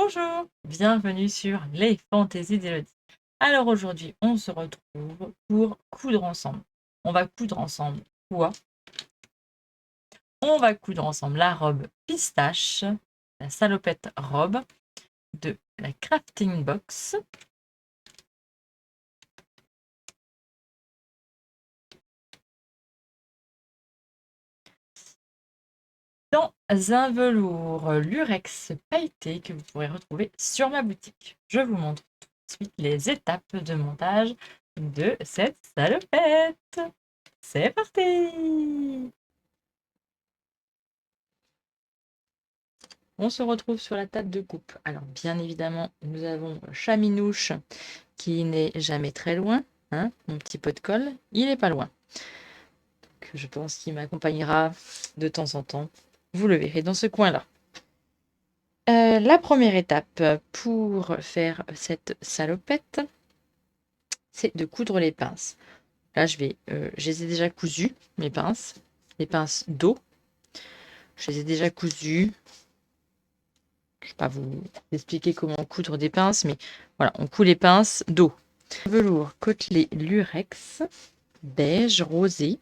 Bonjour, bienvenue sur les Fantaisies d'Élodie. Alors aujourd'hui, on se retrouve pour coudre ensemble. On va coudre ensemble quoi? On va coudre ensemble la robe pistache, la salopette robe de la Crafting Box. Dans un velours lurex pailleté que vous pourrez retrouver sur ma boutique. Je vous montre tout de suite les étapes de montage de cette salopette. C'est parti! On se retrouve sur la table de coupe. Alors bien évidemment, nous avons Chaminouche qui n'est jamais très loin. Hein, mon petit pot de colle, il n'est pas loin. Donc, je pense qu'il m'accompagnera de temps en temps. Vous le verrez dans ce coin-là. La première étape pour faire cette salopette, c'est de coudre les pinces. Là, je les ai déjà cousues, mes pinces, les pinces d'eau. Je les ai déjà cousues. Je ne vais pas vous expliquer comment coudre des pinces, mais voilà, on coud les pinces d'eau. Velours côtelé lurex, beige rosé,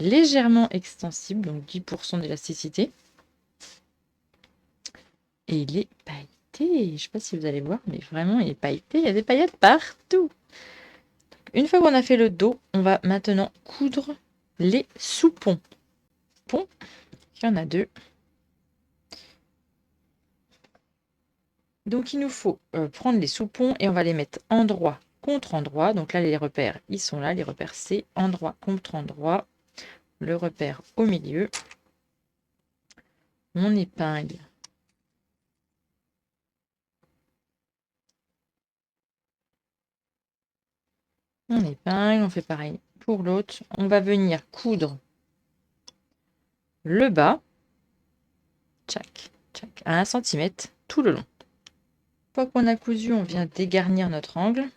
légèrement extensible, donc 10% d'élasticité. Et il est pailleté. Je ne sais pas si vous allez voir, mais vraiment, il est pailleté. Il y a des paillettes partout. Donc, une fois qu'on a fait le dos, on va maintenant coudre les soupons. Il y en a deux. Donc, il nous faut prendre les soupons et on va les mettre endroit contre endroit. Donc là, les repères, ils sont là. Les repères, c'est endroit contre endroit. Le repère au milieu. On épingle. On épingle, on fait pareil pour l'autre. On va venir coudre le bas. Tchac, tchac, à 1 cm tout le long. Une fois qu'on a cousu, on vient dégarnir notre angle.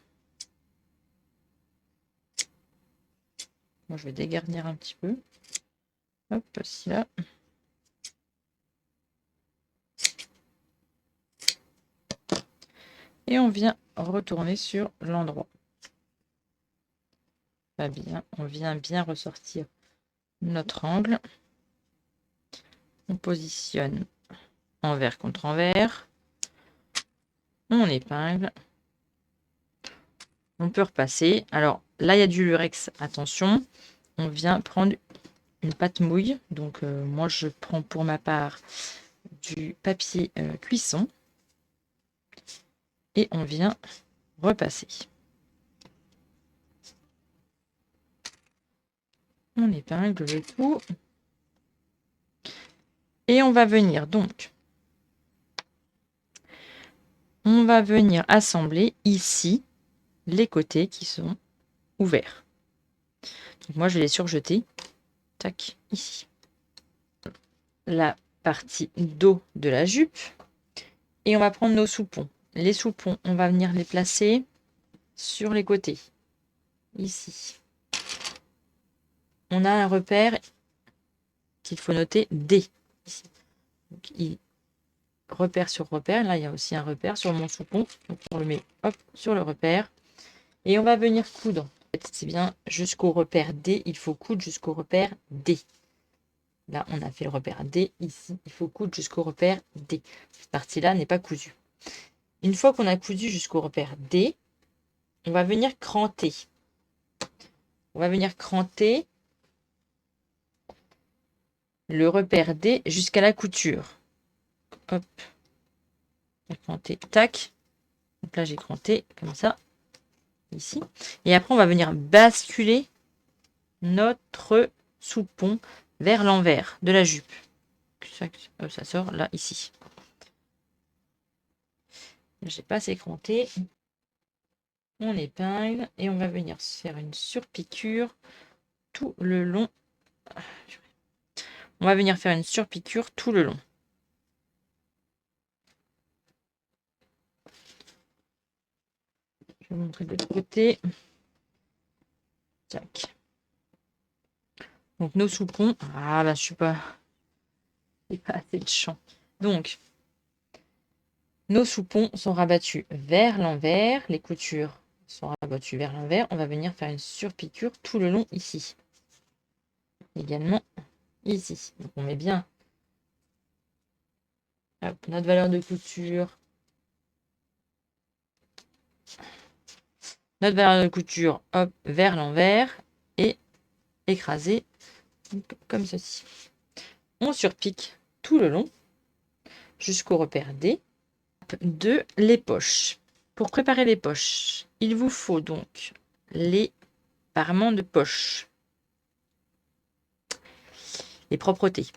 Moi, je vais dégarnir un petit peu. Hop, voici là. Et on vient retourner sur l'endroit. Pas bien, on vient bien ressortir notre angle. On positionne envers contre envers. On épingle. On peut repasser. Alors là, il y a du lurex. Attention, on vient prendre une pâte mouille. Donc moi, je prends pour ma part du papier cuisson. Et on vient repasser. On épingle le tout. Et on va venir donc, assembler ici les côtés qui sont ouverts. Donc moi, je vais les surjeter. Tac, ici. La partie dos de la jupe. Et on va prendre nos soupons. Les soupons, on va venir les placer sur les côtés. Ici. On a un repère qu'il faut noter D. Ici. Donc, repère sur repère. Là, il y a aussi un repère sur mon soupon. Donc, on le met hop, sur le repère. Et on va venir coudre. C'est bien jusqu'au repère D. Il faut coudre jusqu'au repère D. Là, on a fait le repère D. Ici, il faut coudre jusqu'au repère D. Cette partie-là n'est pas cousue. Une fois qu'on a cousu jusqu'au repère D, on va venir cranter. On va venir cranter le repère D jusqu'à la couture. Hop. Cranter. Tac. Donc là, j'ai cranté comme ça. Ici. Et après, on va venir basculer notre soupon vers l'envers de la jupe. Ça sort là, ici. J'ai pas assez cranté. On épingle et on va venir se faire une surpiqûre tout le long. On va venir faire une surpiqûre tout le long. Je vais vous montrer de l'autre côté. Tac. Donc nos soupons. Ah bah je suis pas. J'ai pas assez de champ. Donc Nos soupons sont rabattus vers l'envers, les coutures sont rabattues vers l'envers. On va venir faire une surpiqûre tout le long ici. Également ici. Donc on met bien notre valeur de couture. Notre valeur de couture, hop, vers l'envers et écraser comme ceci. On surpique tout le long jusqu'au repère D de les poches. Pour préparer les poches, il vous faut donc les parements de poche, les propretés.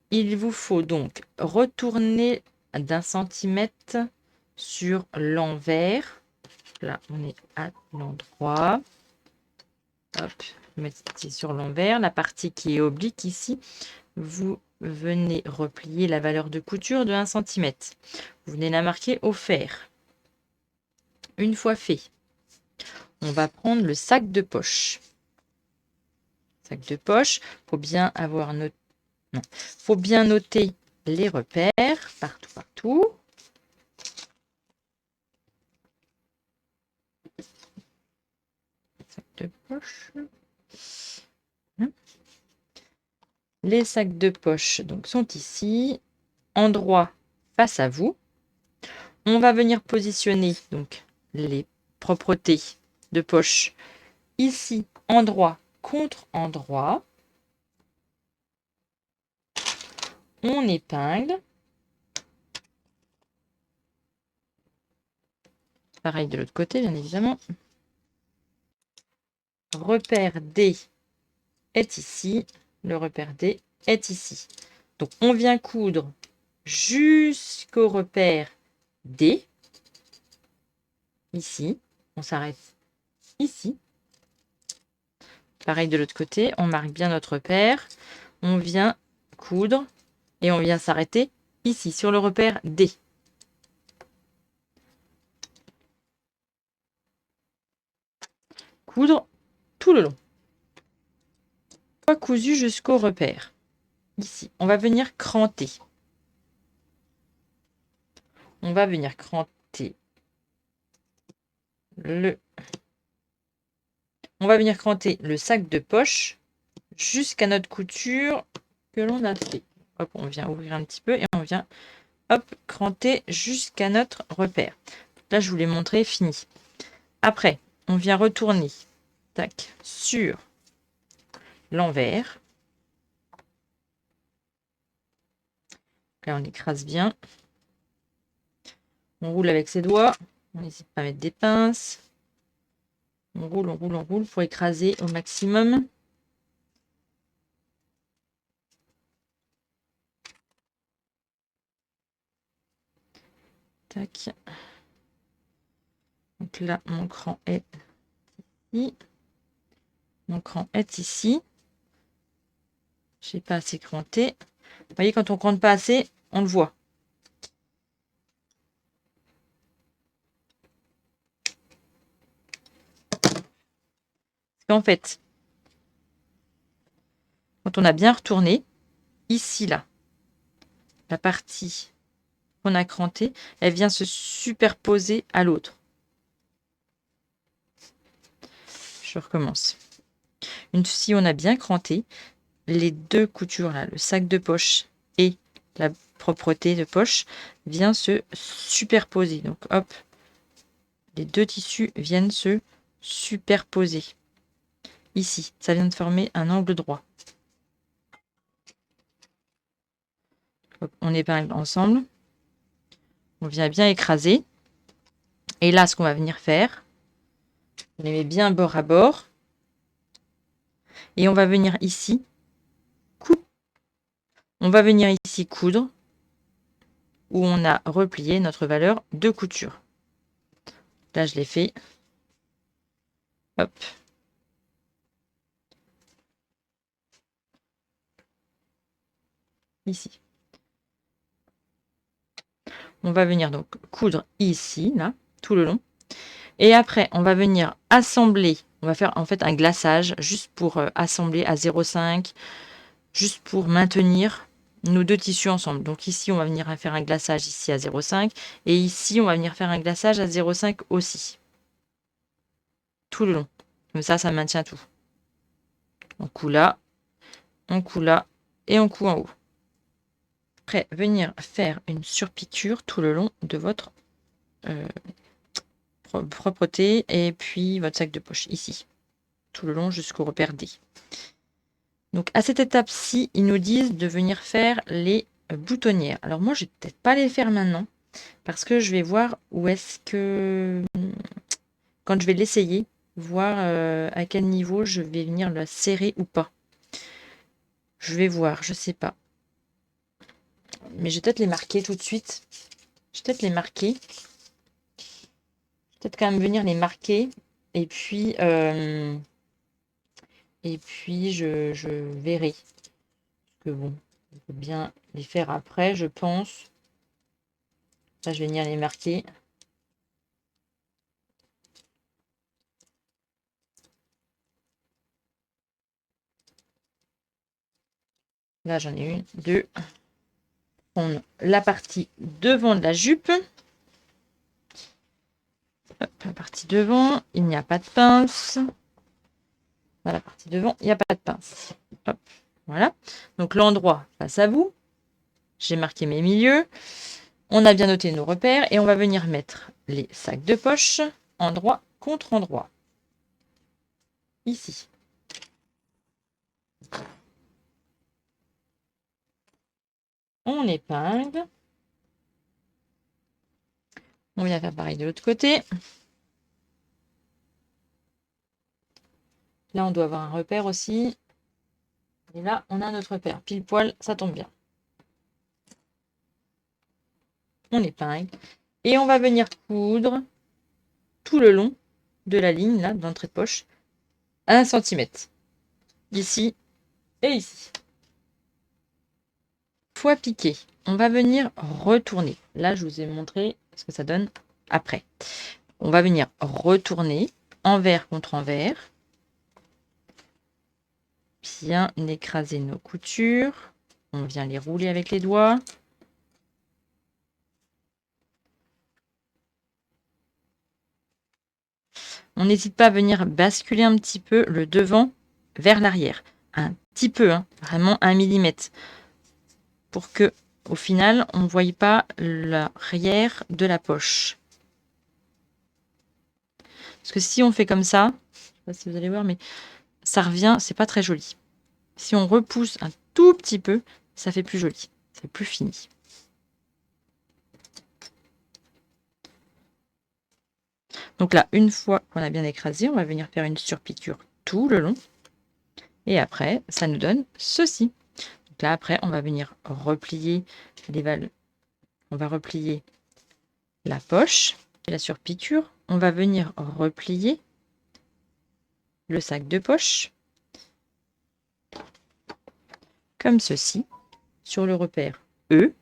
Il vous faut donc retourner d'1 centimètre sur l'envers. Là, on est à l'endroit. Hop, mettez sur l'envers. La partie qui est oblique ici, vous venez replier la valeur de couture de 1 cm. Vous venez la marquer au fer. Une fois fait, on va prendre le sac de poche. Sac de poche, faut bien avoir faut bien noter les repères partout. Sac de poche. Les sacs de poche donc sont ici, endroit face à vous. On va venir positionner donc les propretés de poche ici, endroit contre endroit. On épingle. Pareil de l'autre côté, bien évidemment. Repère D est ici. Le repère D est ici. Donc, on vient coudre jusqu'au repère D. Ici. On s'arrête ici. Pareil de l'autre côté. On marque bien notre repère. On vient coudre et on vient s'arrêter ici, sur le repère D. Coudre tout le long. Cousu jusqu'au repère. Ici, on va venir cranter. On va venir cranter le sac de poche jusqu'à notre couture que l'on a fait. Hop, on vient ouvrir un petit peu et on vient cranter jusqu'à notre repère. Là, je vous l'ai montré, fini. Après, on vient retourner sur l'envers. Là, on écrase bien. On roule avec ses doigts. On n'hésite pas à mettre des pinces. On roule pour écraser au maximum. Tac. Donc là, mon cran est ici. Mon cran est ici. Je n'ai pas assez cranté. Vous voyez, quand on ne crante pas assez, on le voit. En fait, quand on a bien retourné, ici, là, la partie qu'on a crantée, elle vient se superposer à l'autre. Je recommence. Si on a bien cranté, les deux coutures là, le sac de poche et la propreté de poche, vient se superposer. Donc hop, les deux tissus viennent se superposer. Ici, ça vient de former un angle droit. Hop, on épingle ensemble. On vient bien écraser. Et là, ce qu'on va venir faire, on les met bien bord à bord. Et on va venir ici coudre où on a replié notre valeur de couture. Là, je l'ai fait. Hop. Ici. On va venir donc coudre ici, là, tout le long. Et après, on va venir assembler. On va faire en fait un glaçage juste pour assembler à 0,5, juste pour maintenir nos deux tissus ensemble. Donc ici, on va venir faire un glaçage ici à 0,5 et ici, on va venir faire un glaçage à 0,5 aussi. Tout le long. Comme ça maintient tout. On coud là et on coud en haut. Après, venir faire une surpiqûre tout le long de votre propreté et puis votre sac de poche ici. Tout le long jusqu'au repère D. Donc à cette étape-ci, ils nous disent de venir faire les boutonnières. Alors moi, je vais peut-être pas les faire maintenant parce que je vais voir où est-ce que, quand je vais l'essayer, voir à quel niveau je vais venir la serrer ou pas. Je vais voir, je sais pas. Mais je vais peut-être les marquer tout de suite. Je vais peut-être les marquer. Peut-être quand même venir les marquer. Et puis je verrai. Parce que bon, on peut bien les faire après, je pense. Là, je vais venir les marquer. Là, j'en ai une, deux. On la partie devant de la jupe. Hop, la partie devant, il n'y a pas de pince. Dans la partie devant, il n'y a pas de pince. Hop, voilà. Donc l'endroit face à vous. J'ai marqué mes milieux. On a bien noté nos repères et on va venir mettre les sacs de poche endroit contre endroit. Ici. On épingle. On vient faire pareil de l'autre côté. Là, on doit avoir un repère aussi. Et là, on a notre repère. Pile poil, ça tombe bien. On épingle. Et on va venir coudre tout le long de la ligne là d'entrée de poche 1 cm. Ici et ici. Fois piqué, on va venir retourner. Là, je vous ai montré ce que ça donne après. On va venir retourner envers contre envers. Bien écraser nos coutures. On vient les rouler avec les doigts. On n'hésite pas à venir basculer un petit peu le devant vers l'arrière. Un petit peu, hein, vraiment 1 mm. Pour que, au final, on ne voie pas l'arrière de la poche. Parce que si on fait comme ça, je ne sais pas si vous allez voir, mais ça revient, c'est pas très joli. Si on repousse un tout petit peu, ça fait plus joli, c'est plus fini. Donc là, une fois qu'on a bien écrasé, on va venir faire une surpiqûre tout le long. Et après, ça nous donne ceci. Donc là, après, on va venir replier on va replier la poche et la surpiqûre. On va venir replier le sac de poche comme ceci sur le repère E.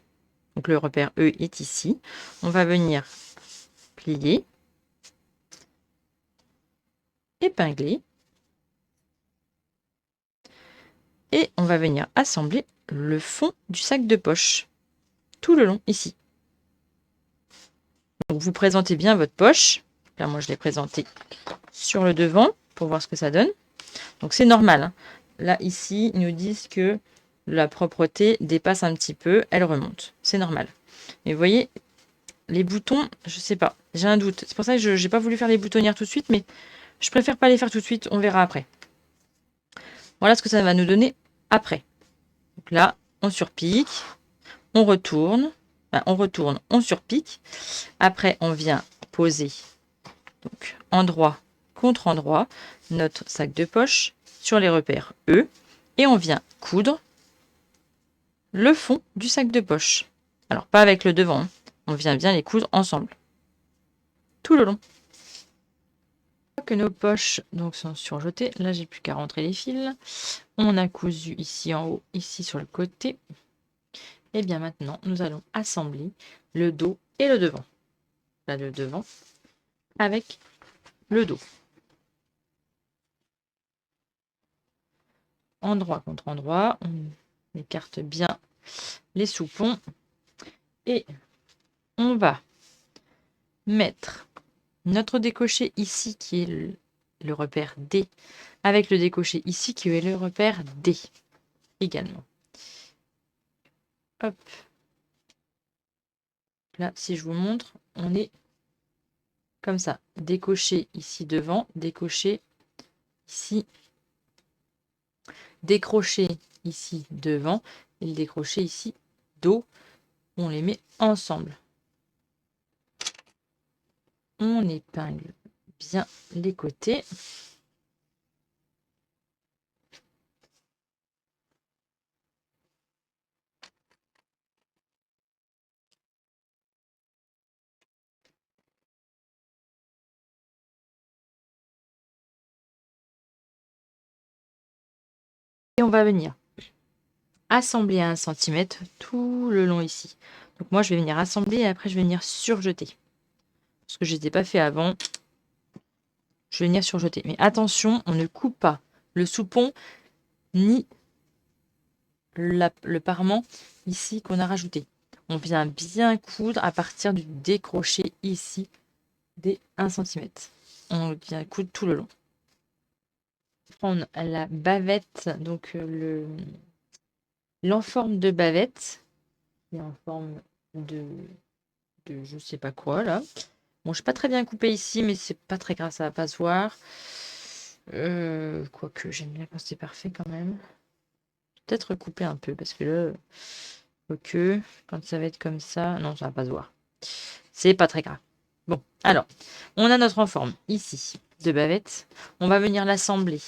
Donc le repère E est ici. On va venir plier, épingler et on va venir assembler le fond du sac de poche tout le long ici. Donc vous présentez bien votre poche. Là, moi, je l'ai présenté sur le devant pour voir ce que ça donne. Donc c'est normal, hein. Là, ici, ils nous disent que la propreté dépasse un petit peu, elle remonte. C'est normal. Mais vous voyez, les boutons, je sais pas, j'ai un doute. C'est pour ça que je n'ai pas voulu faire les boutonnières tout de suite, mais je préfère pas les faire tout de suite, on verra après. Voilà ce que ça va nous donner après. Donc là, on surpique, on retourne, on surpique. Après, on vient poser donc endroit contre endroit notre sac de poche sur les repères E et on vient coudre le fond du sac de poche. Alors pas avec le devant, hein. On vient bien les coudre ensemble tout le long. Que nos poches donc sont surjetées, là j'ai plus qu'à rentrer les fils. On a cousu ici en haut, ici sur le côté. Et bien maintenant nous allons assembler le dos et le devant. Là le devant avec le dos. Endroit contre endroit, on écarte bien les soupons. Et on va mettre notre décoché ici qui est le repère D avec le décoché ici qui est le repère D également. Hop. Là, si je vous montre, on est comme ça. Décoché ici devant, décoché ici, décroché ici devant et le décroché ici dos. On les met ensemble. On épingle bien les côtés. Et on va venir assembler à 1 cm tout le long ici. Donc moi, je vais venir assembler et après, je vais venir surjeter. Parce que je ne les ai pas fait avant. Je vais venir surjeter. Mais attention, on ne coupe pas le soupon ni le parement ici qu'on a rajouté. On vient bien coudre à partir du décroché ici des 1 cm. On vient coudre tout le long. Prendre la bavette, donc l'enforme de bavette, qui est en forme de je sais pas quoi là. Bon, je suis pas très bien coupé ici, mais c'est pas très grave, ça va pas se voir. Quoique j'aime bien quand c'est parfait quand même. Peut-être couper un peu parce que là, quoique quand ça va être comme ça, non, ça va pas se voir. C'est pas très grave. Bon, alors, on a notre enforme ici de bavette. On va venir l'assembler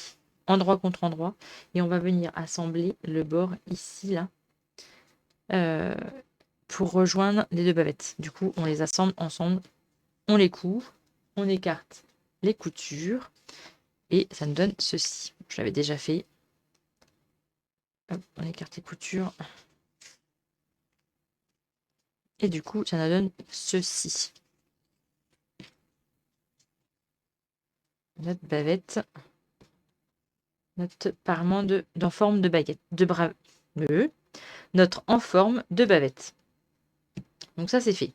endroit contre endroit et on va venir assembler le bord ici là pour rejoindre les deux bavettes. Du coup, on les assemble ensemble, on les coud, on écarte les coutures et ça nous donne ceci. Je l'avais déjà fait. Hop, on écarte les coutures. Et du coup, ça nous donne ceci. Notre bavette. Notre parement d'en forme de baguette. Notre en forme de bavette. Donc ça, c'est fait.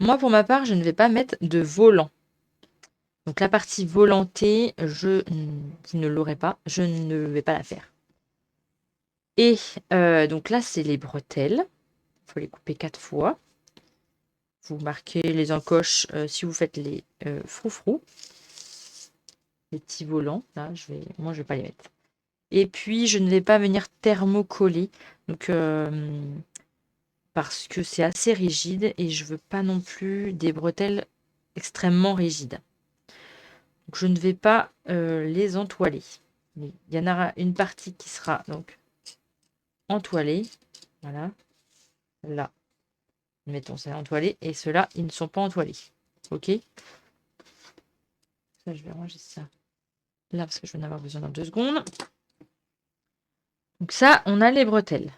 Moi, pour ma part, je ne vais pas mettre de volant. Donc la partie volantée, vous ne l'aurez pas. Je ne vais pas la faire. Et donc là, c'est les bretelles. Il faut les couper 4 fois. Vous marquez les encoches si vous faites les froufrous. Les petits volants. Là, moi, je vais pas les mettre. Et puis, je ne vais pas venir thermocoller. Donc, parce que c'est assez rigide et je veux pas non plus des bretelles extrêmement rigides. Donc, je ne vais pas les entoiler. Il y en aura une partie qui sera donc entoilée. Voilà. Là, mettons ça entoilé. Et ceux-là, ils ne sont pas entoilés. Ok. Ça, je vais ranger ça là parce que je vais en avoir besoin dans 2 secondes. Donc ça, on a les bretelles.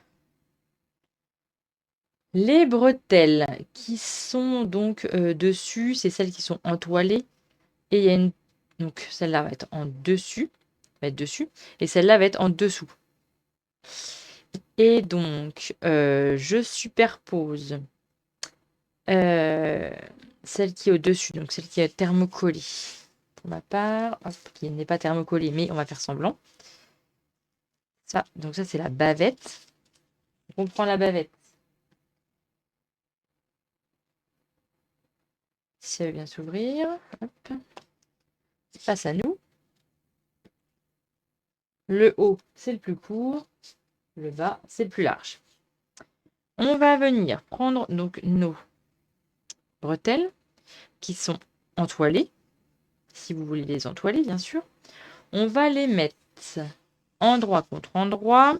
Les bretelles qui sont donc dessus, c'est celles qui sont entoilées. Et il y a une. Donc celle-là va être en dessus. Va être dessus. Et celle-là va être en dessous. Et donc, je superpose celle qui est au-dessus, donc celle qui est thermocollée. Pour ma part, hop, qui n'est pas thermocollée, mais on va faire semblant. Ça, donc ça, c'est la bavette. On prend la bavette. Si elle veut bien s'ouvrir, hop, face à nous. Le haut, c'est le plus court. Le bas, c'est le plus large. On va venir prendre donc nos bretelles qui sont entoilées. Si vous voulez les entoiler, bien sûr. On va les mettre endroit contre endroit.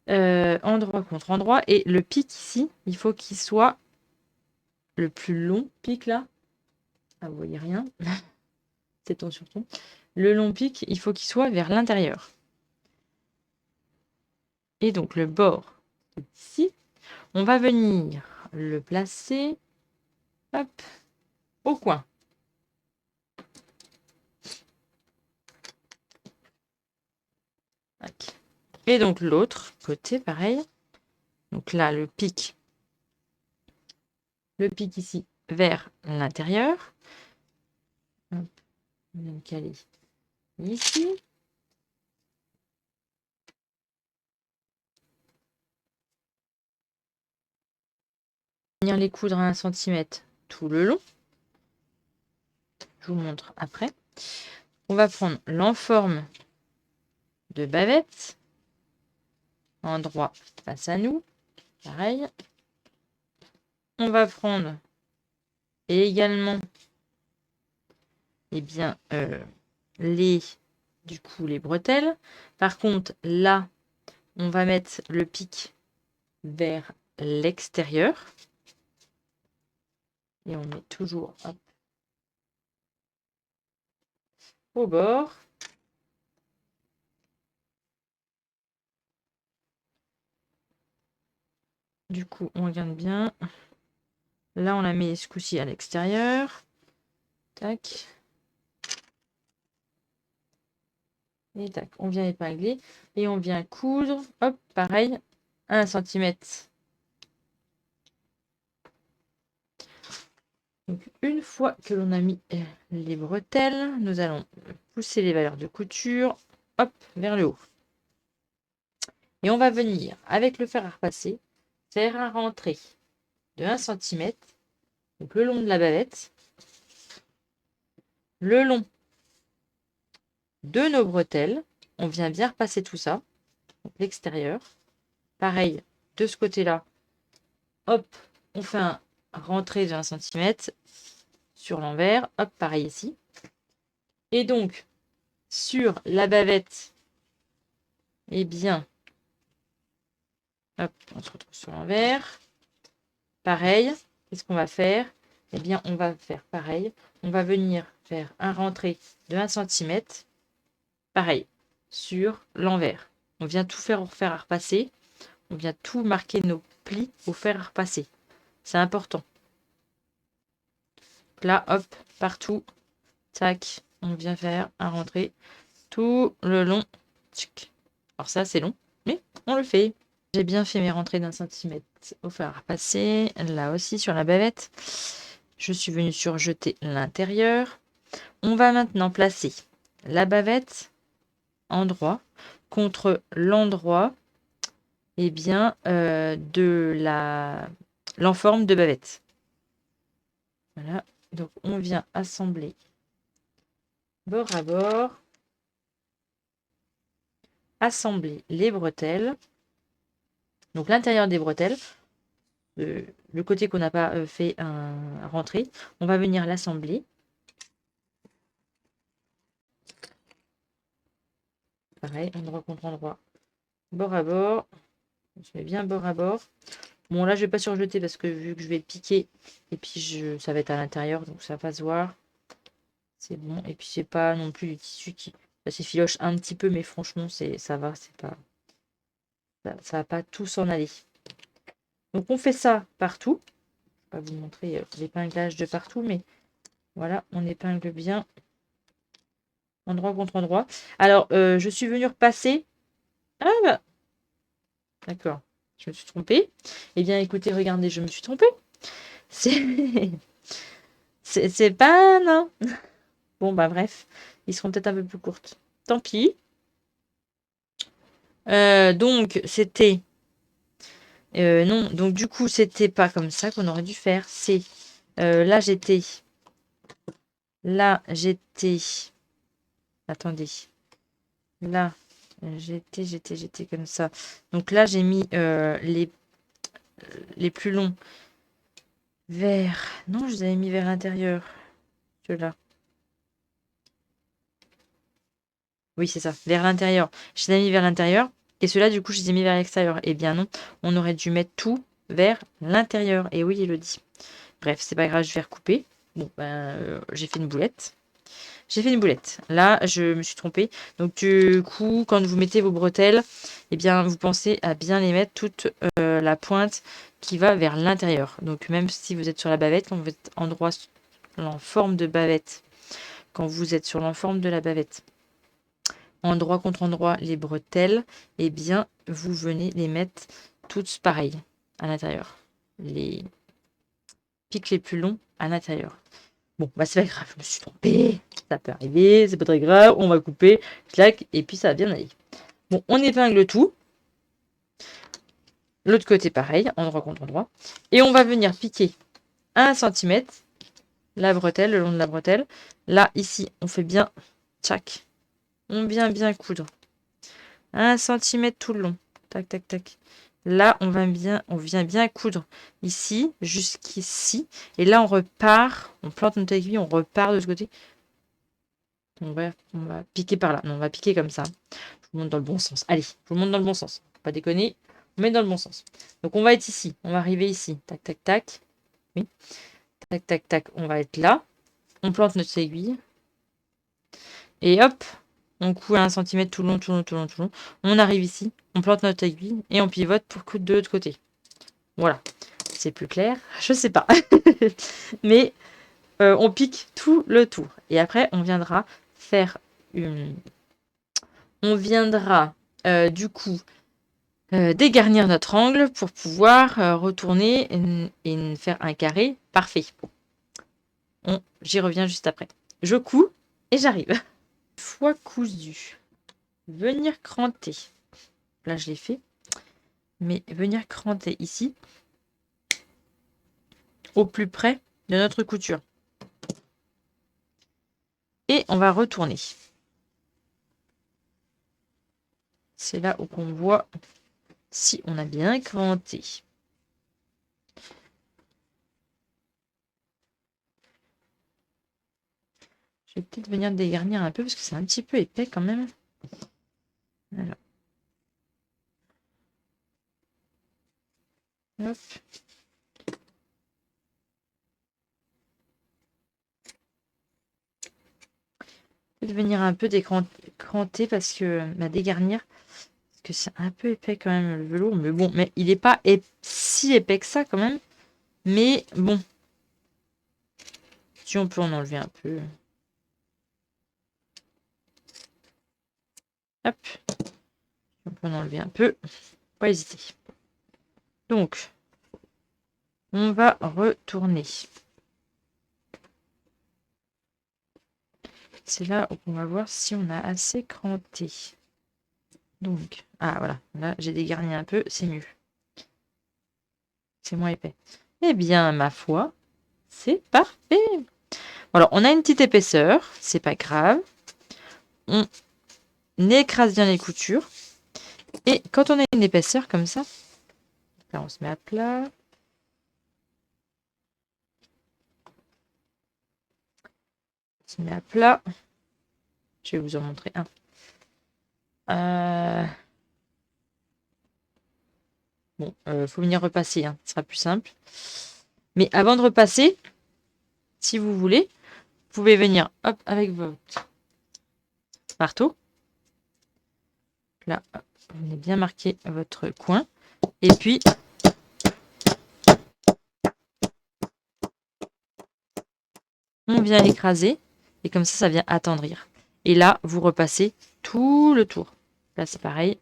Endroit contre endroit. Et le pic ici, il faut qu'il soit le plus long pic là. Ah, vous voyez rien. C'est ton sur ton. Le long pic, il faut qu'il soit vers l'intérieur. Et donc le bord ici, on va venir le placer hop, au coin. Et donc l'autre côté, pareil, Donc là, le pic ici vers l'intérieur. On vient le caler ici. Venir les coudre à 1 cm tout le long. Je vous montre après. On va prendre l'enforme de bavette. Endroit face à nous. Pareil. On va prendre également les bretelles. Par contre, là, on va mettre le pic vers l'extérieur. Et on met toujours au bord. Du coup, on regarde bien. Là, on la met ce coup-ci à l'extérieur. Tac. Et tac. On vient épingler. Et on vient coudre. Hop, pareil. 1 cm. Donc, une fois que l'on a mis les bretelles, nous allons pousser les valeurs de couture. Hop, vers le haut. Et on va venir, avec le fer à repasser, faire un rentrée de 1 cm. Donc, le long de la bavette. Le long de nos bretelles. On vient bien repasser tout ça. Donc, l'extérieur. Pareil, de ce côté-là. Hop, on fait un rentrée de 1 cm sur l'envers. Hop, pareil ici. Et donc, sur la bavette, eh bien, hop, on se retrouve sur l'envers. Pareil, qu'est-ce qu'on va faire? Eh bien, on va faire pareil. On va venir faire un rentrée de 1 cm. Pareil, sur l'envers. On vient tout faire au fer à repasser. On vient tout marquer nos plis au fer à repasser. C'est important. Là, hop, partout. Tac, on vient faire un rentrée tout le long. Alors ça, c'est long, mais on le fait. J'ai bien fait mes rentrées d'1 cm au fer à repasser. Là aussi, sur la bavette. Je suis venue surjeter l'intérieur. On va maintenant placer la bavette endroit contre l'endroit de l'enforme de bavette. Voilà, donc on vient assembler bord à bord, assembler les bretelles. Donc l'intérieur des bretelles, le côté qu'on n'a pas fait un rentrée, on va venir l'assembler. Pareil, endroit contre endroit, bord à bord. Je mets bien bord à bord. Bon, là, je vais pas surjeter parce que vu que je vais le piquer, et puis ça va être à l'intérieur, donc ça va pas se voir. C'est bon. Et puis, c'est pas non plus du tissu qui s'effiloche un petit peu, mais franchement, ça va, c'est pas. Ça va pas tout s'en aller. Donc, on fait ça partout. Je vais pas vous montrer l'épinglage de partout, mais voilà, on épingle bien. Endroit contre endroit. Alors, je suis venue repasser. Ah bah. D'accord. Je me suis trompée. Eh bien, écoutez, regardez, je me suis trompée. C'est. C'est pas. Non. Bon, bah, bref. Ils seront peut-être un peu plus courtes. Tant pis. Donc, c'était. Non, donc du coup, c'était pas comme ça qu'on aurait dû faire. C'est. Là, j'étais. Là, j'étais. Attendez. Là, j'étais comme ça. Donc là, j'ai mis les plus longs vers. Non, je les avais mis vers l'intérieur. Ceux-là. Oui, c'est ça, vers l'intérieur. Je les ai mis vers l'intérieur. Et ceux-là, du coup, je les ai mis vers l'extérieur. Eh bien non, on aurait dû mettre tout vers l'intérieur. Et oui, il le dit. Bref, c'est pas grave, je vais recouper. Bon, ben, j'ai fait une boulette. J'ai fait une boulette. Là, je me suis trompée. Donc, du coup, quand vous mettez vos bretelles, eh bien, vous pensez à bien les mettre toute la pointe qui va vers l'intérieur. Donc, même si vous êtes sur la bavette, quand vous êtes en forme de bavette, quand vous êtes sur l'enforme de la bavette, endroit contre endroit, les bretelles, eh bien, vous venez les mettre toutes pareilles à l'intérieur. Les pics les plus longs à l'intérieur. Bon, bah c'est pas grave, je me suis trompée. Ça peut arriver, c'est pas très grave. On va couper, clac, et puis ça va bien aller. Bon, on épingle tout. L'autre côté, pareil, endroit contre endroit. Et on va venir piquer 1 cm la bretelle, le long de la bretelle. Là, ici, on fait bien, tchac. On vient bien coudre. 1 cm tout le long. Tac, tac, tac. Là, on vient bien coudre ici, jusqu'ici. Et là, on repart. On plante notre aiguille, on repart de ce côté. On va piquer par là. Non, on va piquer comme ça. Je vous montre dans le bon sens. Allez, je vous montre dans le bon sens. Pas déconner. On met dans le bon sens. Donc, on va être ici. On va arriver ici. Tac, tac, tac. Oui. Tac, tac, tac. On va être là. On plante notre aiguille. Et hop, on coud à 1 cm tout le long, tout le long, tout le long, tout le long. On arrive ici. On plante notre aiguille. Et on pivote pour coudre de l'autre côté. Voilà. C'est plus clair. Je sais pas. Mais on pique tout le tour. Et après, on viendra faire une... On viendra du coup dégarnir notre angle pour pouvoir retourner et faire un carré parfait. J'y reviens juste après. Je couds et j'arrive. Une fois cousu, venir cranter. Là, je l'ai fait. Mais venir cranter ici, au plus près de notre couture. Et on va retourner. C'est là où on voit si on a bien cranté. Je vais peut-être venir dégarnir un peu parce que c'est un petit peu épais quand même. Voilà. Hop. Peut-être venir un peu décranter parce que dégarnir. Parce que c'est un peu épais quand même le velours. Mais bon, mais il n'est pas si épais que ça quand même. Mais bon. Si on peut en enlever un peu. Hop. On peut en enlever un peu. Pas hésiter. Donc, on va retourner. C'est là où on va voir si on a assez cranté. Donc, ah voilà, là j'ai dégarni un peu, c'est mieux. C'est moins épais. Eh bien, ma foi, c'est parfait. Alors, on a une petite épaisseur, c'est pas grave. On écrase bien les coutures. Et quand on a une épaisseur comme ça, là on se met à plat. On se met à plat. Je vais vous en montrer un. Bon, faut venir repasser, hein, ce sera plus simple. Mais avant de repasser, si vous voulez, vous pouvez venir hop, avec votre marteau. Là, vous venez bien marquer votre coin. Et puis, on vient écraser. Et comme ça vient attendrir. Et là, vous repassez tout le tour. Là, c'est pareil.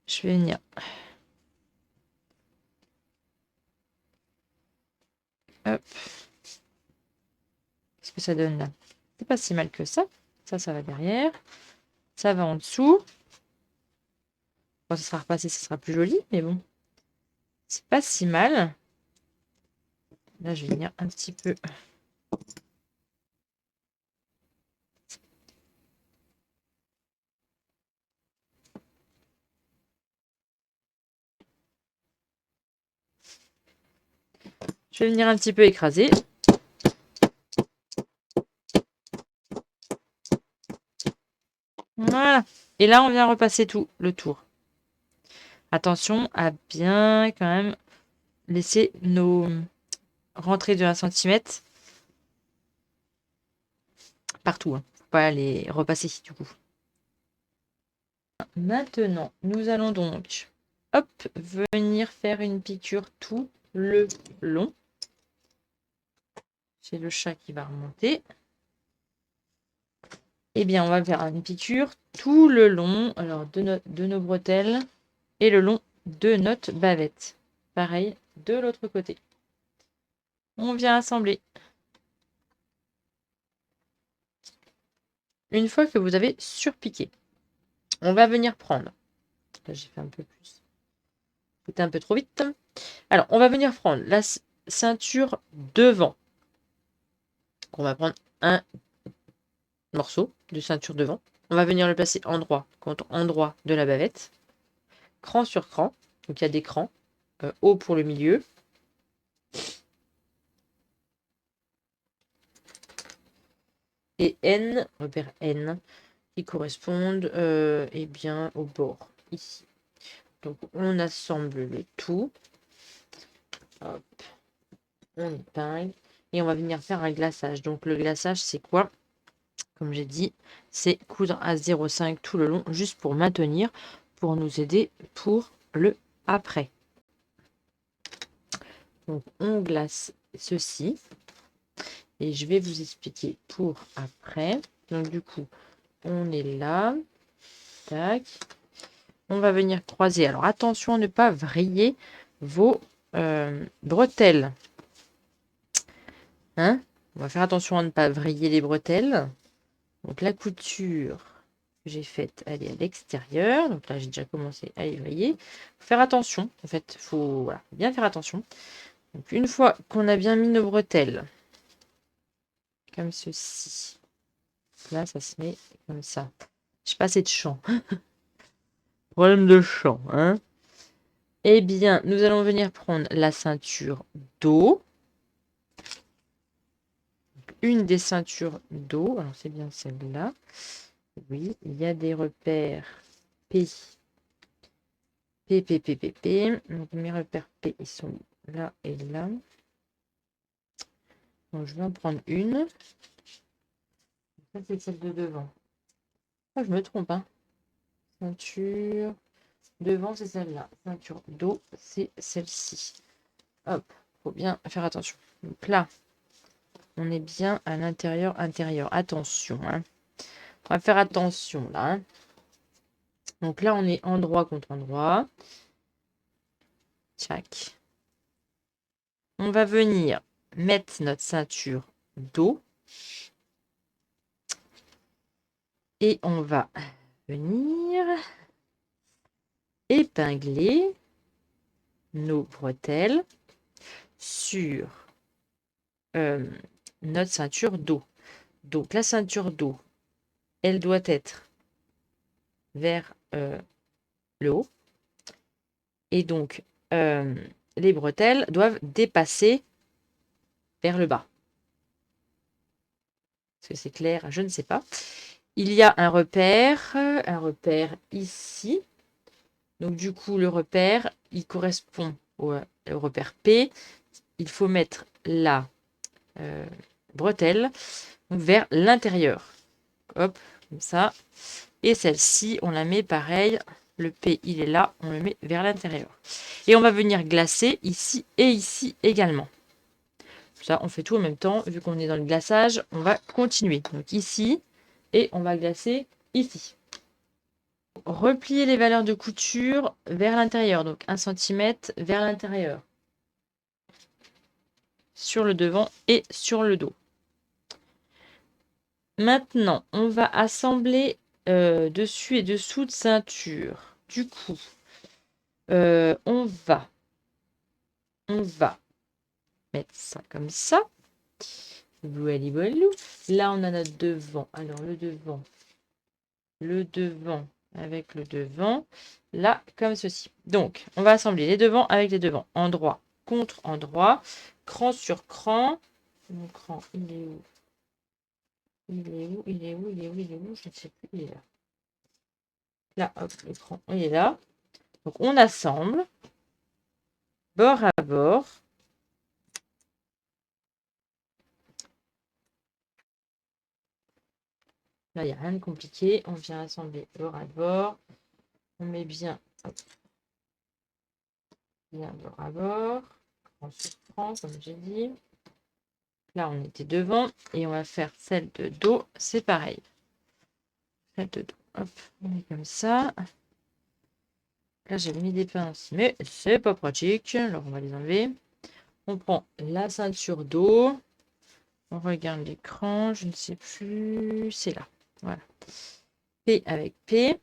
Je vais venir. Hop. Qu'est-ce que ça donne là? C'est pas si mal que ça. Ça va derrière. Ça va en dessous. Quand ça sera repassé, ça sera plus joli. Mais bon, c'est pas si mal. Là, je vais venir un petit peu... Je vais venir un petit peu écraser. Voilà. Et là, on vient repasser tout le tour. Attention à bien quand même laisser nos rentrées de 1 cm partout. Hein. Faut pas les repasser du coup. Maintenant, nous allons donc hop, venir faire une piqûre tout le long. J'ai le chat qui va remonter. Eh bien, on va faire une piqûre tout le long alors de nos bretelles et le long de notre bavette. Pareil de l'autre côté. On vient assembler. Une fois que vous avez surpiqué, on va venir prendre. Là, j'ai fait un peu plus. C'était un peu trop vite. Alors, on va venir prendre la ceinture devant. On va prendre un morceau de ceinture devant. On va venir le placer endroit contre endroit de la bavette. Cran sur cran. Donc, il y a des crans. Haut pour le milieu. Et N, repère N, qui correspondent eh bien, au bord, ici. Donc, on assemble le tout. Hop. On épingle. Et on va venir faire un glaçage. Donc, le glaçage, c'est quoi? Comme j'ai dit, c'est coudre à 0,5 tout le long, juste pour maintenir, pour nous aider pour le après. Donc, on glace ceci. Et je vais vous expliquer pour après. Donc, du coup, on est là. Tac. On va venir croiser. Alors, attention à ne pas vriller vos bretelles. Hein? On va faire attention à ne pas vriller les bretelles. Donc, la couture que j'ai faite, elle est à l'extérieur. Donc là, j'ai déjà commencé à les vriller. Faut faire attention. En fait, il faut voilà, bien faire attention. Donc, une fois qu'on a bien mis nos bretelles, comme ceci. Là, ça se met comme ça. J'ai pas assez de champ. Problème de champ, hein? Eh bien, nous allons venir prendre la ceinture dos. Une des ceintures dos. Alors, c'est bien celle-là. Oui, il y a des repères P. P, P, P, P, P. Donc, mes repères P, ils sont là et là. Donc, je vais en prendre une. Ça, c'est celle de devant. Ah, je me trompe, hein. Ceinture devant, c'est celle-là. Ceinture dos, c'est celle-ci. Hop, faut bien faire attention. Donc là, on est bien à l'intérieur, intérieur. Attention, hein. On va faire attention, là. Hein. Donc là, on est endroit contre endroit. Tchac. On va venir mettre notre ceinture dos. Et on va venir épingler nos bretelles sur notre ceinture dos. Donc la ceinture dos, elle doit être vers le haut. Et donc les bretelles doivent dépasser vers le bas. Est-ce que c'est clair? Je ne sais pas. Il y a un repère ici. Donc du coup, le repère, il correspond au repère P. Il faut mettre la bretelle vers l'intérieur. Hop, comme ça. Et celle-ci, on la met pareil. Le P, il est là. On le met vers l'intérieur. Et on va venir glacer ici et ici également. Ça, on fait tout en même temps. Vu qu'on est dans le glaçage, on va continuer. Donc ici, et on va glacer ici. Replier les valeurs de couture vers l'intérieur. Donc 1 cm vers l'intérieur. Sur le devant et sur le dos. Maintenant, on va assembler dessus et dessous de ceinture. Du coup, on va mettre ça comme ça. Là, on a notre devant. Alors, le devant avec le devant. Là, comme ceci. Donc, on va assembler les devants avec les devants. Endroit contre endroit. Cran sur cran. Mon cran, il est où? Il est où? Il est où? Il est où? Il est où? Je ne sais plus. Il est là. Là, hop, le cran, il est là. Donc, on assemble. Bord à bord. Là, il n'y a rien de compliqué. On vient assembler bord à bord. On met bien, hop, bien bord à bord. On se prend, comme j'ai dit. Là, on était devant. Et on va faire celle de dos. C'est pareil. Celle de dos. Hop, on est comme ça. Là, j'avais mis des pinces aussi, mais c'est pas pratique. Alors, on va les enlever. On prend la ceinture d'eau. On regarde l'écran, je ne sais plus. C'est là. Voilà. P avec P.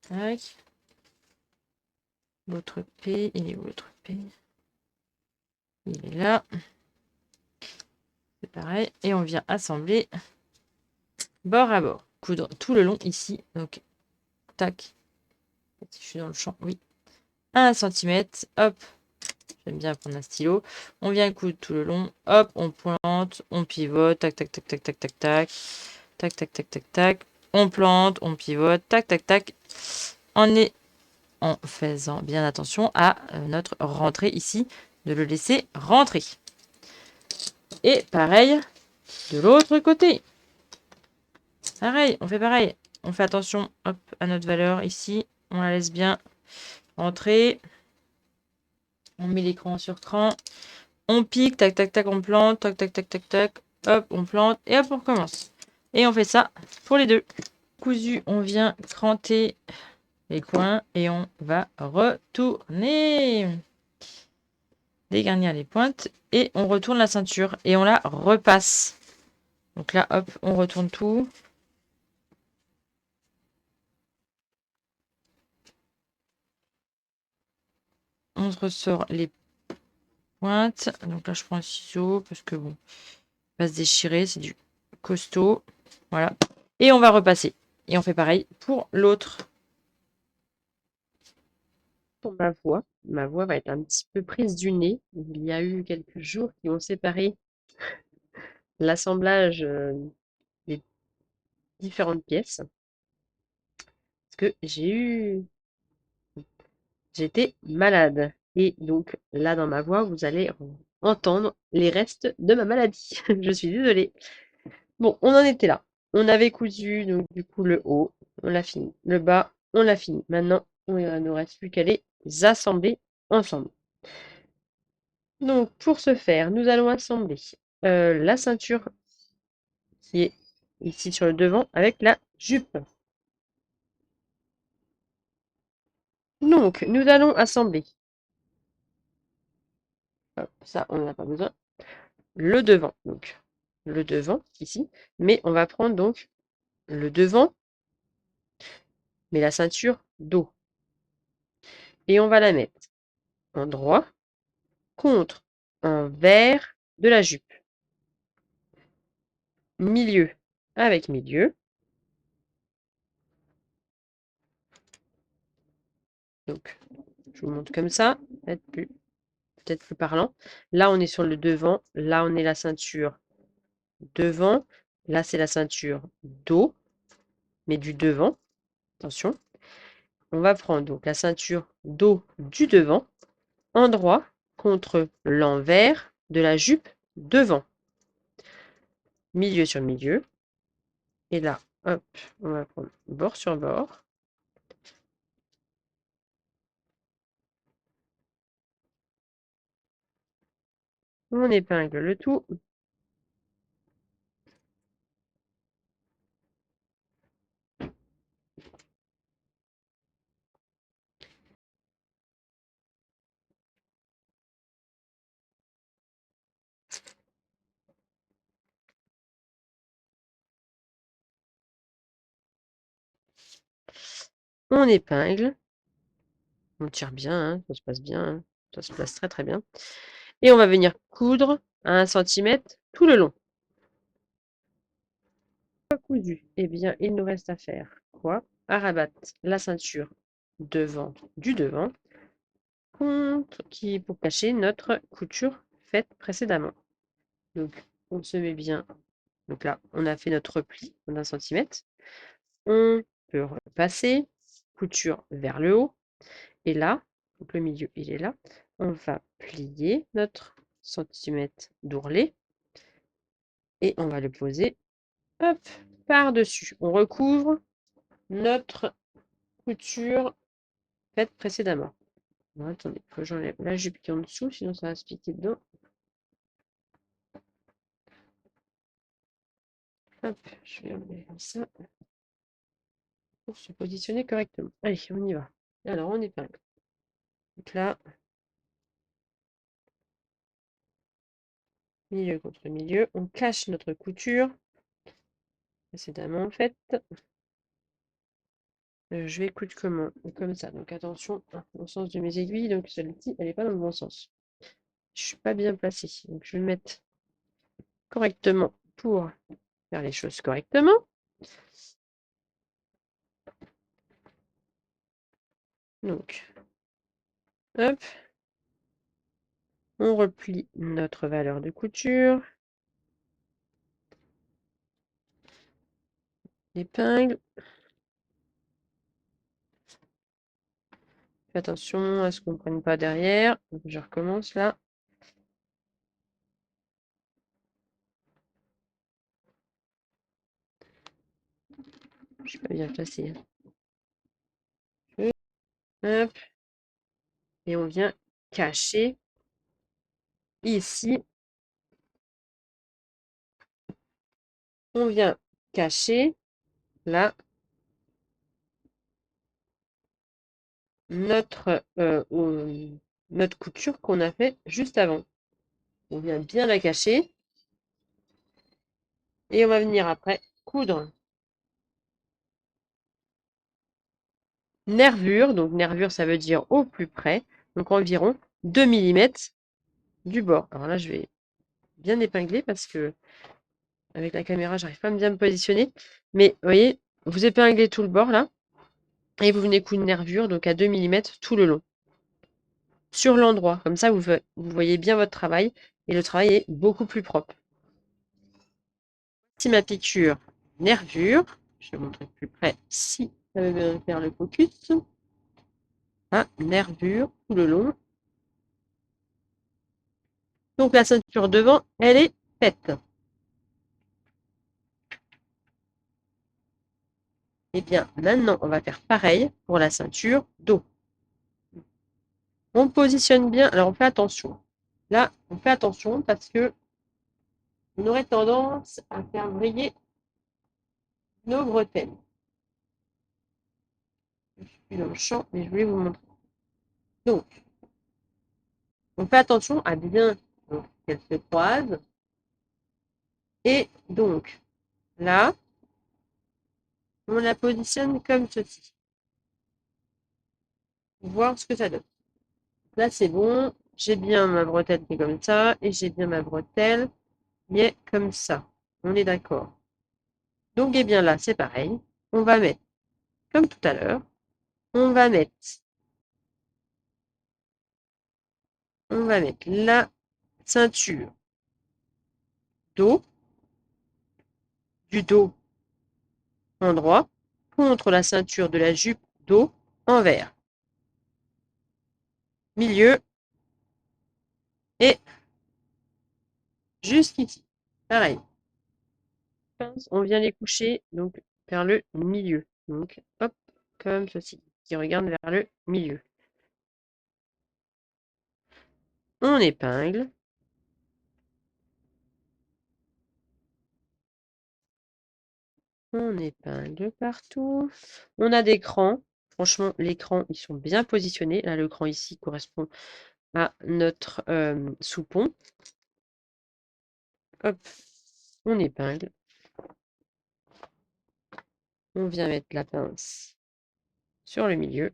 Tac. L'autre P, il est où l'autre P? Il est là. C'est pareil. Et on vient assembler bord à bord. Coudre tout le long ici. Donc, tac. Si je suis dans le champ, oui. 1 cm. Hop. J'aime bien prendre un stylo. On vient coudre tout le long. Hop, on plante, on pivote. Tac, tac, tac, tac, tac, tac, tac. Tac, tac, tac, tac, tac. On plante, on pivote. Tac, tac, tac. En faisant bien attention à notre rentrée ici. De le laisser rentrer. Et pareil de l'autre côté. Pareil, on fait pareil. On fait attention hop, à notre valeur ici. On la laisse bien rentrer. On met l'écran sur cran. On pique, tac, tac, tac, on plante. Tac, tac, tac, tac, tac. Hop, on plante. Et hop, on recommence. Et on fait ça pour les deux. Cousu, on vient cranter les coins et on va retourner. Dégarnir les pointes. Et on retourne la ceinture. Et on la repasse. Donc là, hop, on retourne tout. On ressort les pointes. Donc là, je prends le ciseau parce que bon, va se déchirer. C'est du costaud. Voilà. Et on va repasser. Et on fait pareil pour l'autre. Pour ma voix. Ma voix va être un petit peu prise du nez. Il y a eu quelques jours qui ont séparé l'assemblage des différentes pièces. Parce que j'étais malade. Et donc là, dans ma voix, vous allez entendre les restes de ma maladie. Je suis désolée. Bon, on en était là. On avait cousu, donc du coup, le haut, on l'a fini. Le bas, on l'a fini. Maintenant, il ne nous reste plus qu'à les assembler ensemble. Donc, pour ce faire, nous allons assembler la ceinture qui est ici sur le devant avec la jupe. Donc, nous allons assembler, hop, ça on n'en a pas besoin, le devant. Donc, le devant ici, mais on va prendre donc le devant, mais la ceinture dos. Et on va la mettre en droit contre un vert de la jupe. Milieu avec milieu. Donc, je vous montre comme ça, peut-être plus parlant. Là, on est sur le devant. Là, on est la ceinture devant. Là, c'est la ceinture dos, mais du devant. Attention. On va prendre donc la ceinture dos du devant en droit contre l'envers de la jupe devant. Milieu sur milieu. Et là, hop, on va prendre bord sur bord. On épingle le tout. On épingle. On tire bien, hein, ça se passe bien. Hein, ça se place très très bien. Et on va venir coudre à 1 cm tout le long. Cousu, eh bien, il nous reste à faire quoi? À rabattre la ceinture devant du devant pour cacher notre couture faite précédemment. Donc, on se met bien. Donc là, on a fait notre repli d'1 centimètre. On peut repasser, couture vers le haut. Et là, donc le milieu, il est là. On va plier notre centimètre d'ourlet et on va le poser, hop, par-dessus. On recouvre notre couture faite précédemment. Bon, attendez, il faut que j'enlève la jupe qui est en dessous, sinon ça va se piquer dedans. Hop, je vais enlever comme ça. pour se positionner correctement. Allez, on y va. Alors, on épingle. Donc là, milieu contre milieu. On cache notre couture précédemment en fait. Je vais coudre comment? Comme ça. Donc attention au sens de mes aiguilles. Donc celle-ci, elle n'est pas dans le bon sens. Je suis pas bien placée. Donc je vais me mettre correctement pour faire les choses correctement. Donc, hop, on replie notre valeur de couture. L'épingle. Fais attention à ce qu'on ne prenne pas derrière. Donc, je recommence là. Je suis pas bien placée. Hop. Et on vient cacher ici. On vient cacher là notre, notre couture qu'on a fait juste avant. On vient bien la cacher. Et on va venir après coudre. Nervure, donc nervure ça veut dire au plus près, donc environ 2 mm du bord. Alors là je vais bien épingler parce que avec la caméra j'arrive pas à bien me positionner. Mais vous voyez, vous épinglez tout le bord là, et vous venez coudre nervure, donc à 2 mm tout le long. Sur l'endroit, comme ça vous voyez bien votre travail, et le travail est beaucoup plus propre. Voici ma piqûre nervure. Je vais montrer plus près si ça veut bien faire le focus. Ah, nervure tout le long. Donc la ceinture devant, elle est faite. Et bien maintenant, on va faire pareil pour la ceinture dos. On positionne bien. Alors on fait attention. Là, on fait attention parce que on aurait tendance à faire briller nos bretelles. Je suis dans le champ, mais je voulais vous montrer. Donc, on fait attention à bien qu'elles se croisent. Et donc, là, on la positionne comme ceci. Pour voir ce que ça donne. Là, c'est bon. J'ai bien ma bretelle qui est comme ça. Et j'ai bien ma bretelle qui est comme ça. On est d'accord. Donc, eh bien là, c'est pareil. On va mettre, comme tout à l'heure, on va mettre la ceinture dos, du dos en droit, contre la ceinture de la jupe dos envers. Milieu et jusqu'ici. Pareil. On vient les coucher donc vers le milieu. Donc, hop, comme ceci, qui regarde vers le milieu. On épingle. On épingle partout. On a des crans. Franchement, les crans, ils sont bien positionnés. Là, le cran ici correspond à notre soupon. Hop, on épingle. On vient mettre la pince sur le milieu.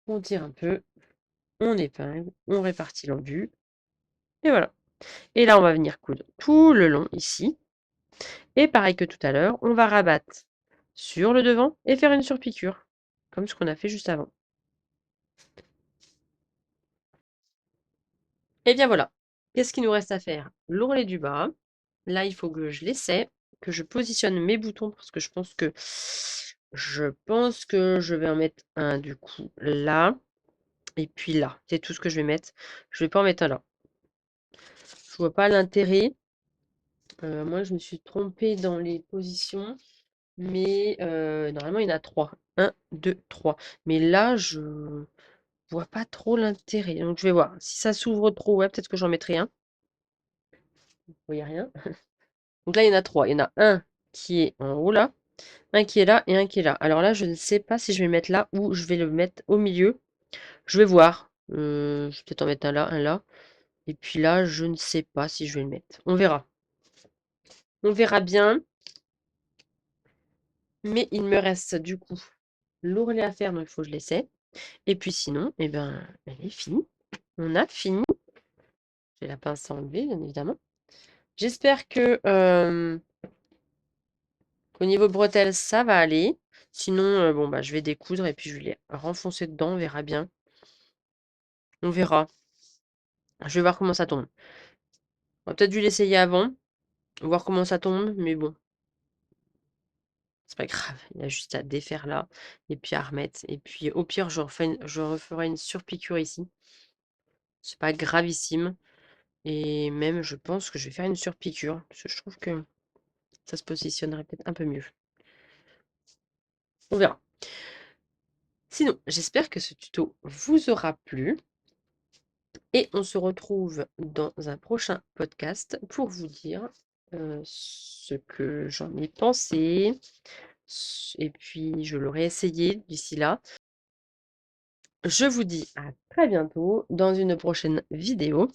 On tire un peu. On épingle. On répartit l'enduit. Et voilà. Et là, on va venir coudre tout le long ici. Et pareil que tout à l'heure, on va rabattre sur le devant et faire une surpiqûre, comme ce qu'on a fait juste avant. Et bien voilà. Qu'est-ce qu'il nous reste à faire? L'ourlet du bas. Là, il faut que je l'essaie, que je positionne mes boutons, parce que je pense que je vais en mettre un du coup là, et puis là. C'est tout ce que je vais mettre. Je vais pas en mettre un là. Je vois pas l'intérêt. Moi, je me suis trompée dans les positions, mais normalement, il y en a 3. 1, 2, 3. Mais là, je vois pas trop l'intérêt. Donc, je vais voir. Si ça s'ouvre trop, ouais, peut-être que j'en mettrai un. Vous voyez rien. Donc là, il y en a 3. Il y en a un qui est en haut là, un qui est là et un qui est là. Alors là, je ne sais pas si je vais le mettre là ou je vais le mettre au milieu. Je vais voir. Je vais peut-être en mettre un là, un là. Et puis là, je ne sais pas si je vais le mettre. On verra. On verra bien. Mais il me reste du coup l'ourlet à faire, donc il faut que je l'essaie. Et puis sinon, eh ben, elle est finie. On a fini. J'ai la pince à enlever, bien évidemment. J'espère que qu'au niveau bretelles, ça va aller. Sinon, bon, bah, je vais découdre et puis je vais les renfoncer dedans. On verra bien. On verra. Je vais voir comment ça tombe. On va peut-être dû l'essayer avant, voir comment ça tombe, mais bon, c'est pas grave. Il y a juste à défaire là et puis à remettre. Et puis au pire, je referai une surpiqûre ici. C'est pas gravissime. Et même, je pense que je vais faire une surpiqûre, parce que je trouve que ça se positionnerait peut-être un peu mieux. On verra. Sinon, j'espère que ce tuto vous aura plu. Et on se retrouve dans un prochain podcast pour vous dire ce que j'en ai pensé. Et puis, je l'aurai essayé d'ici là. Je vous dis à très bientôt dans une prochaine vidéo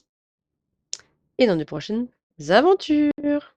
et dans de prochaines aventures.